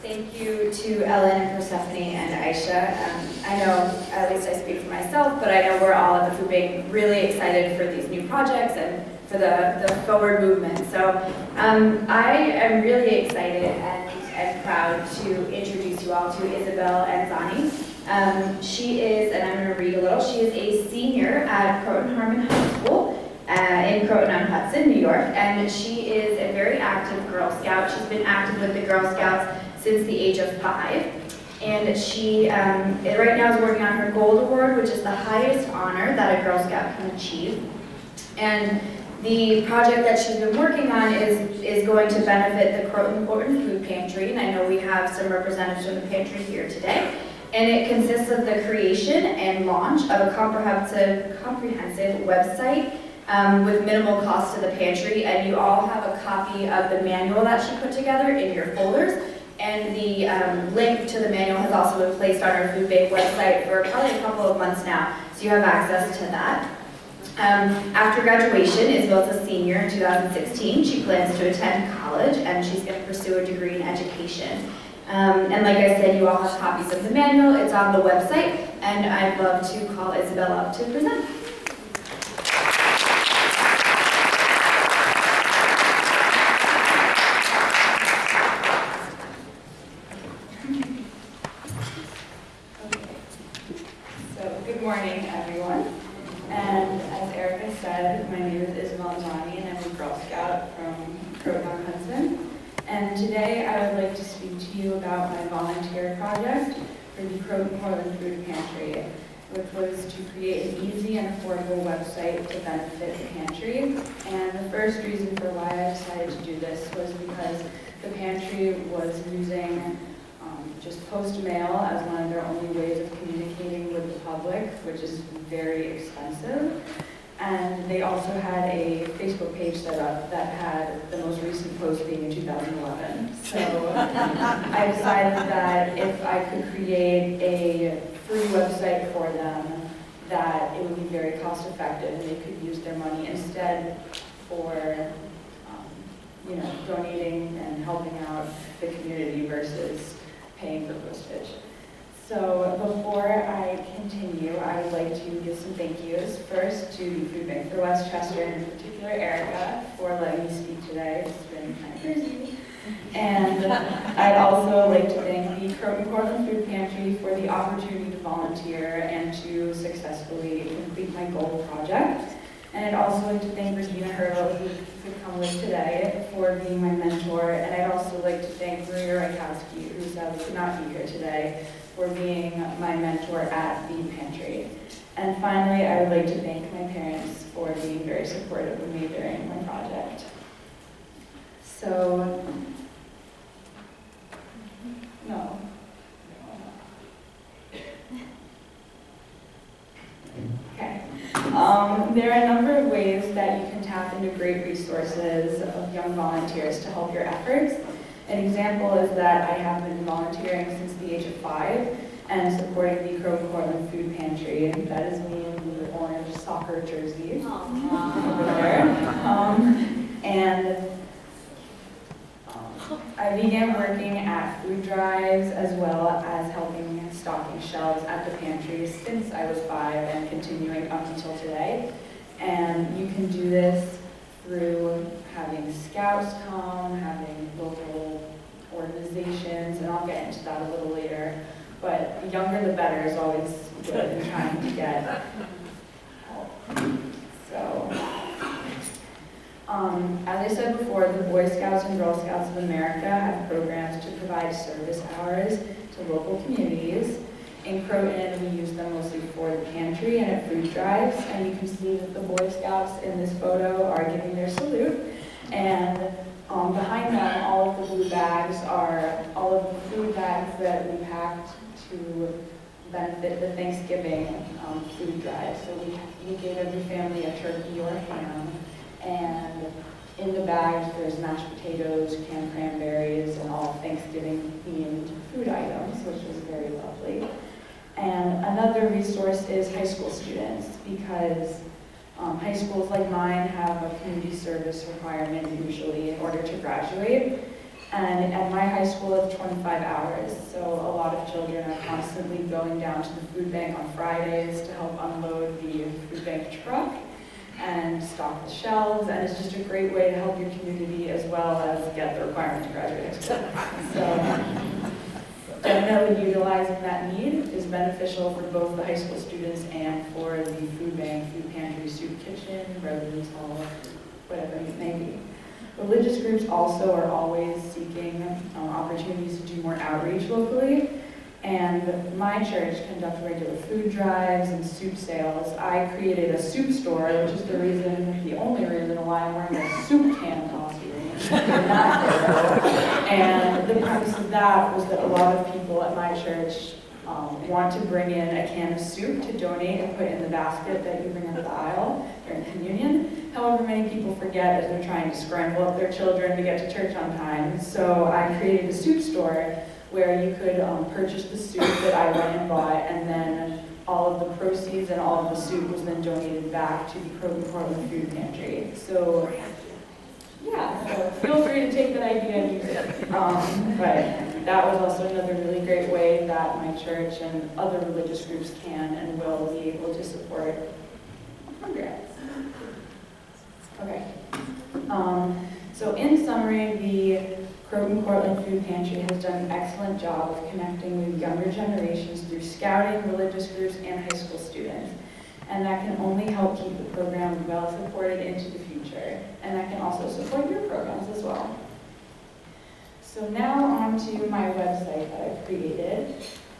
Thank you to Ellen and Persephone and Aisha. I know, at least I speak for myself, but I know we're all at the Food Bank really excited for these new projects and for the forward movement. So I am really excited and proud to introduce you all to Isabel Anzani. She is, and I'm going to read a little, she is a senior at Croton Harmon High School in Croton-on-Hudson, New York, and she is a very active Girl Scout. She's been active with the Girl Scouts since the age of 5, and she right now is working on her Gold Award, which is the highest honor that a Girl Scout can achieve. And the project that she's been working on is going to benefit the Croton Food Pantry, and I know we have some representatives from the pantry here today. And it consists of the creation and launch of a comprehensive website with minimal cost to the pantry, and you all have a copy of the manual that she put together in your folders. And the link to the manual has also been placed on our Food Bank website for probably a couple of months now, so you have access to that. After graduation, Isabel's a senior in 2016. She plans to attend college, and she's going to pursue a degree in education. And like I said, you all have copies of the manual. It's on the website, and I'd love to call Isabel up to present. Good morning, everyone. And as Erica said, my name is Isabel Anzani, and I'm a Girl Scout from Croton-on-Hudson. And today I would like to speak to you about my volunteer project for the Croton Portland Food Pantry, which was to create an easy and affordable website to benefit the pantry. And the first reason for why I decided to do this was because the pantry was using just post mail as one of their only ways of communicating with the public, which is very expensive. And they also had a Facebook page set up that had the most recent post being in 2011. So I decided that if I could create a free website for them, that it would be very cost effective and they could use their money instead for donating and helping out the community versus paying for postage. So before I continue, I would like to give some thank yous. First to the Food Bank for Westchester, and in particular Erica, for letting me speak today. It's been kind of crazy. And I'd also like to thank the Croton Portland Food Pantry for the opportunity to volunteer and to successfully complete my goal project. And I'd also like to thank Regina Hurdle, who could come with today, for being my mentor. And I'd also like to thank Maria Rykowski, who sadly could not be here today, for being my mentor at the pantry. And finally, I would like to thank my parents for being very supportive of me during my project. So, no. Okay. There are a number of ways that you can tap into great resources of young volunteers to help your efforts. An example is that I have been volunteering since the age of 5 and supporting the Croton Portland Food Pantry. That is me in the orange soccer jersey over there. I began working at food drives as well as helping stocking shelves at the pantry since I was 5 and continuing up until today. And you can do this through having scouts come, having local organizations, and I'll get into that a little later. But the younger the better is always good in trying to get help. So, as I said before, the Boy Scouts and Girl Scouts of America have programs to provide service hours to local communities. In Croton, we use them mostly for the pantry and at food drives, and you can see that the Boy Scouts in this photo are giving their salute. And behind them, all of the blue bags are all of the food bags that we packed to benefit the Thanksgiving food drive. So we gave every family a turkey or a ham, and in the bags there's mashed potatoes, canned cranberries, and all Thanksgiving-themed food items, which was very lovely. And another resource is high school students, because high schools like mine have a community service requirement usually in order to graduate. And at my high school, it's 25 hours, so a lot of children are constantly going down to the food bank on Fridays to help unload the food bank truck and stock the shelves, and it's just a great way to help your community as well as get the requirement to graduate high school. So definitely utilizing that need is beneficial for both the high school students and for the food bank, food pantry, soup kitchen, residence hall, whatever it may be. Religious groups also are always seeking opportunities to do more outreach locally, and my church conducts regular food drives and soup sales. I created a soup store, which is the only reason why I'm wearing a soup can costume. And the premise of that was that a lot of people at my church want to bring in a can of soup to donate and put in the basket that you bring up the aisle during communion. However, many people forget as they're trying to scramble up their children to get to church on time. So I created a soup store where you could purchase the soup that I went and bought, and then all of the proceeds and all of the soup was then donated back to the Portland Food Pantry. So yeah, so feel free to take that idea and use it. But that was also another really great way that my church and other religious groups can and will be able to support programs. Okay. So in summary, the Croton Portland Food Pantry has done an excellent job of connecting with younger generations through scouting, religious groups, and high school students. And that can only help keep the program well supported into the future. And that can also support your programs as well. So now on to my website that I've created.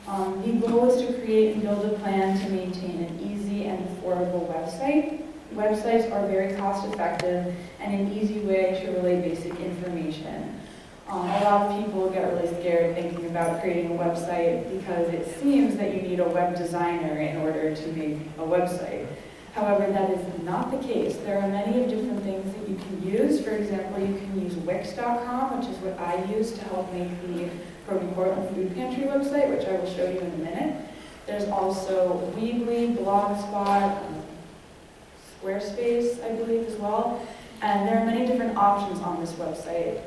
The goal is to create and build a plan to maintain an easy and affordable website. Websites are very cost effective and an easy way to relay basic information. A lot of people get really scared thinking about creating a website because it seems that you need a web designer in order to make a website. However, that is not the case. There are many different things that you can use. For example, you can use Wix.com, which is what I use to help make the Croton Portland Food Pantry website, which I will show you in a minute. There's also Weebly, Blogspot, Squarespace, I believe, as well. And there are many different options on this website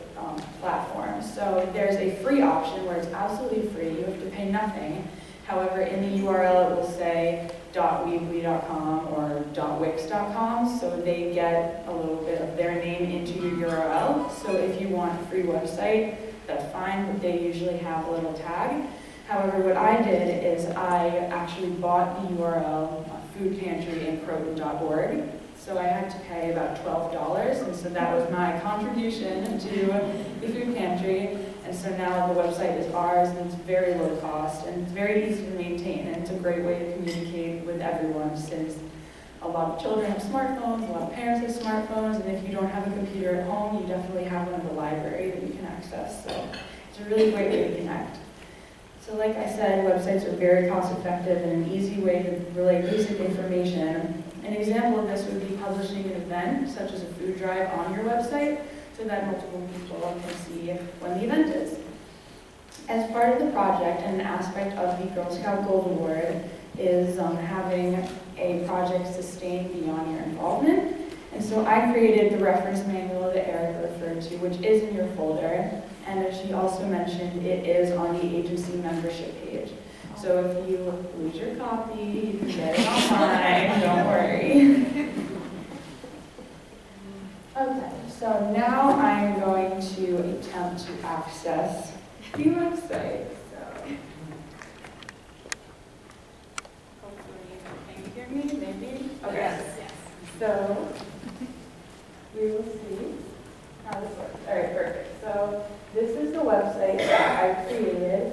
platform. So there's a free option where it's absolutely free. You have to pay nothing. However, in the URL it will say .weebly.com or .wix.com, so they get a little bit of their name into your URL. So if you want a free website, that's fine, but they usually have a little tag. However, what I did is I actually bought the URL foodpantryandcroton.org. So I had to pay about $12, and so that was my contribution to the food pantry. And so now the website is ours, and it's very low cost, and it's very easy to maintain, and it's a great way to communicate with everyone since a lot of children have smartphones, a lot of parents have smartphones, and if you don't have a computer at home, you definitely have one in the library that you can access. So it's a really great way to connect. So like I said, websites are very cost effective and an easy way to relay basic information. An example of this would be publishing an event, such as a food drive, on your website, so that multiple people can see when the event is. As part of the project, and an aspect of the Girl Scout Gold Award is having a project sustain beyond your involvement. And so I created the reference manual that Erica referred to, which is in your folder. And as she also mentioned, it is on the agency membership page. So if you lose your copy, you can get it online, don't worry. Okay, so now I'm going to attempt to access the website. So hopefully you can hear me, maybe? Okay, yes. So we will see how this works. All right, perfect. So this is the website that I created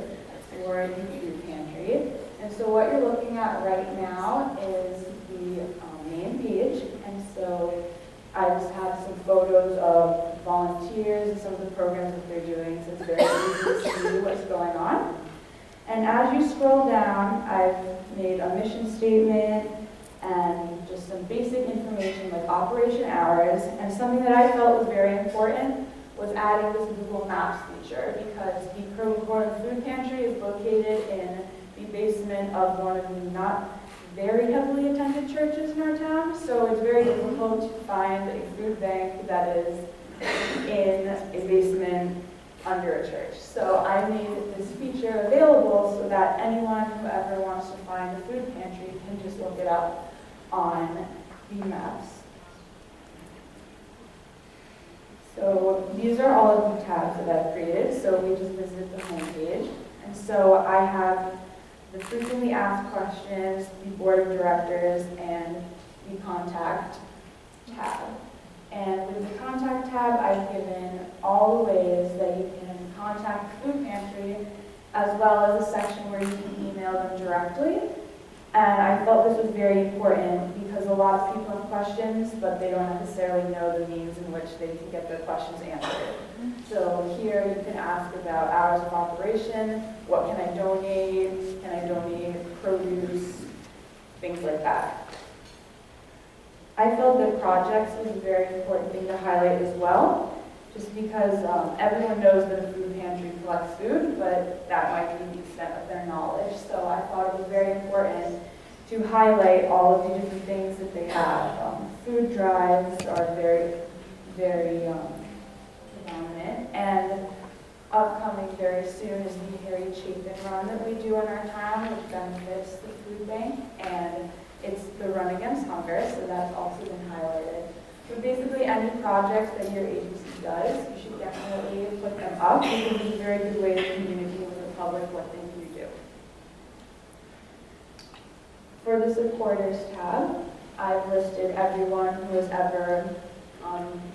for the food pantry. And so what you're looking at right now is the main page. And so I just have some photos of volunteers and some of the programs that they're doing, so it's very easy to see what's going on. And as you scroll down, I've made a mission statement and just some basic information like operation hours. And something that I felt was very important was adding this Google Maps feature, because the Croton Portland Food Pantry is located in the basement of one of the not very heavily attended churches in our town, so it's very difficult to find a food bank that is in a basement under a church. So I made this feature available so that anyone who ever wants to find a food pantry can just look it up on the maps. So these are all of the tabs that I've created. So we just visit the home page. And so I have the frequently asked questions, the board of directors, and the contact tab. And with the contact tab, I've given all the ways that you can contact the food pantry, as well as a section where you can email them directly. And I felt this was very important because a lot of people have questions, but they don't necessarily know the means in which they can get their questions answered. So here you can ask about hours of operation, what can I donate produce, things like that. I felt that projects was a very important thing to highlight as well, just because everyone knows that a food pantry collects food, but that might be the extent of their knowledge. So I thought it was very important to highlight all of the different things that they have. Food drives are very predominant, and upcoming very soon is the Harry Chapin run that we do in our town, which benefits the food bank, and it's the Run Against Hunger, so that's also been highlighted. So basically any projects that your agency does, you should definitely put them up because it's a very good way to communicate with the public what things you do. For the supporters tab, I've listed everyone who has ever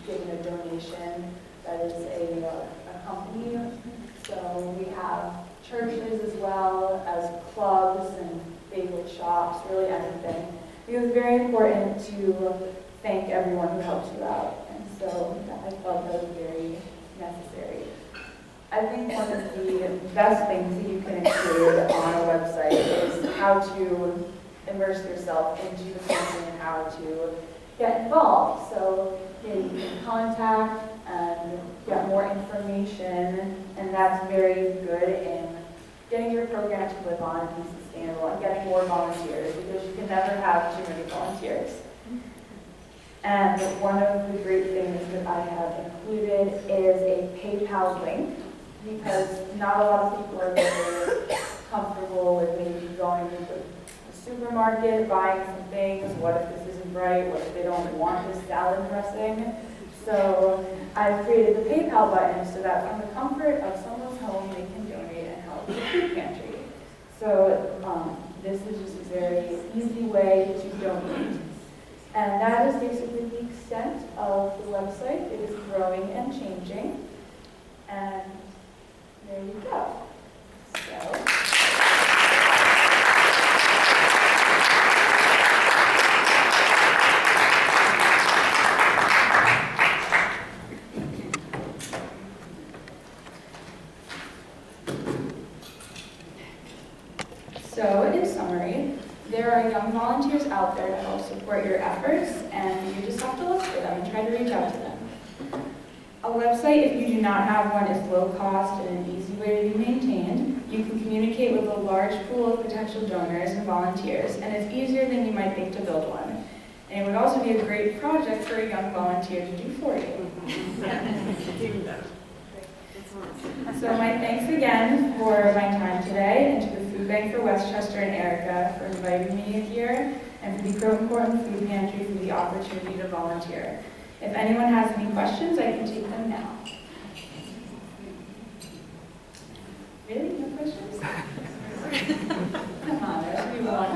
given a donation that is a company. So we have churches as well as clubs and bagel shops, really anything. It was very important to thank everyone who helped you out, and so I felt that was very necessary. I think one of the best things that you can include on a website is how to immerse yourself into the company and how to get involved. So you can contact and get more information, and that's very good in getting your program to live on and be sustainable and getting more volunteers, because you can never have too many volunteers. And one of the great things that I have included is a PayPal link, because not a lot of people are very comfortable with maybe going to the supermarket, buying some things. What if this isn't right? What if they don't want this salad dressing? So I've created the PayPal button so that from the comfort of someone's home, they can donate and help the food pantry. So this is just a very easy way to donate. And that is basically the extent of the website. It is growing and changing. And there you go. So in summary, there are young volunteers out there to help support your efforts, and you just have to look for them and try to reach out to them. A website, if you do not have one, is low cost and an easy way to be maintained. You can communicate with a large pool of potential donors and volunteers, and it's easier than you might think to build one. And it would also be a great project for a young volunteer to do for you. So my thanks again for my time today, and to the Food Bank for Westchester and Erica for inviting me here, and for the Croton Food Pantry for the opportunity to volunteer. If anyone has any questions, I can take them now. Really? No questions? Come on, there should be one.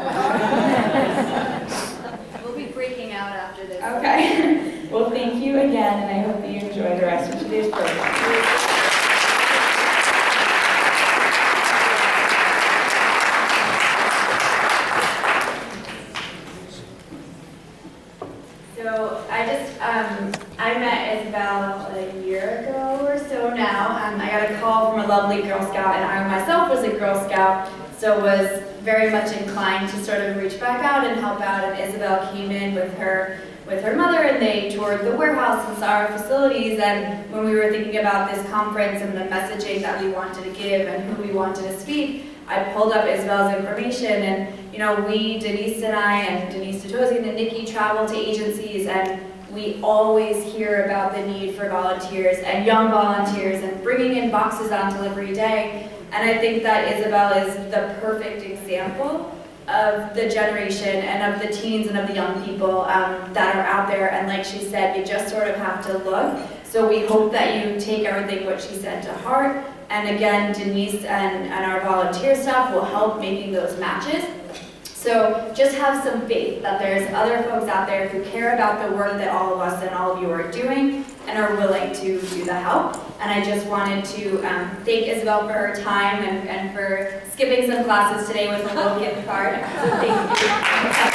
We'll be breaking out after this. Okay. Well, thank you again, and I hope that you enjoy the rest of today's program. So I met Isabel a year ago or so now. I got a call from a lovely Girl Scout, and I myself was a Girl Scout, so was very much inclined to sort of reach back out and help out. And Isabel came in with her mother, and they toured the warehouse and saw our facilities. And when we were thinking about this conference and the messaging that we wanted to give and who we wanted to speak, I pulled up Isabel's information, and we, Denise and I, and Denise Totosi and Nikki traveled to agencies, and We always hear about the need for volunteers and young volunteers and bringing in boxes on delivery day. And I think that Isabel is the perfect example of the generation and of the teens and of the young people that are out there. And like she said, you just sort of have to look. So we hope that you take everything what she said to heart. And again, Denise and our volunteer staff will help making those matches. So just have some faith that there's other folks out there who care about the work that all of us and all of you are doing and are willing to do the help. And I just wanted to thank Isabel for her time and for skipping some classes today with a little gift card. So thank you.